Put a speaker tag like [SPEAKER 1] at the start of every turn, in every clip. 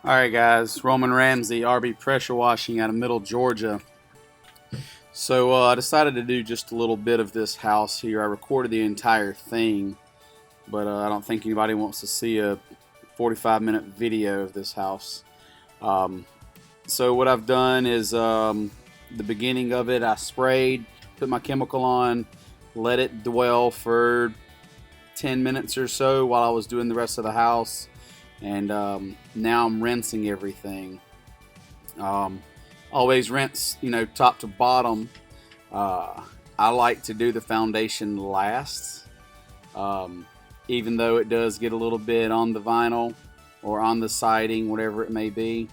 [SPEAKER 1] Alright guys, Roman Ramsey, RB pressure washing out of Middle Georgia. So I decided to do just a little bit of this house here. I recorded the entire thing, but I don't think anybody wants to see a 45-minute video of this house. So what I've done is the beginning of it, I sprayed, put my chemical on, let it dwell for 10 minutes or so while I was doing the rest of the house. And now I'm rinsing everything. Always rinse, top to bottom. I like to do the foundation last, even though it does get a little bit on the vinyl or on the siding, whatever it may be.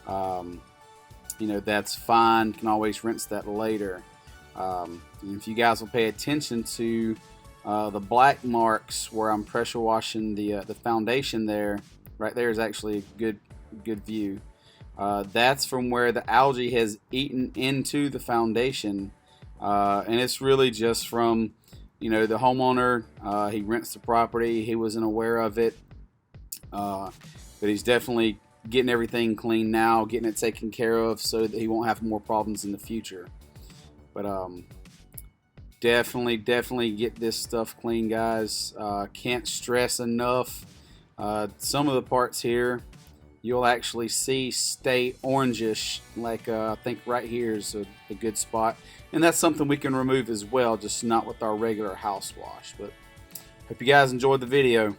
[SPEAKER 1] That's fine. Can always rinse that later. If you guys will pay attention to the black marks where I'm pressure washing the foundation there, right there is actually a good view. That's from where the algae has eaten into the foundation, and it's really just from the homeowner. He rents the property. He wasn't aware of it, but he's definitely getting everything clean now, getting it taken care of so that he won't have more problems in the future. But definitely get this stuff clean, guys. Can't stress enough. Some of the parts here you'll actually see stay orangish, like I think right here is a good spot, and that's something we can remove as well, just not with our regular house wash. But hope you guys enjoyed the video.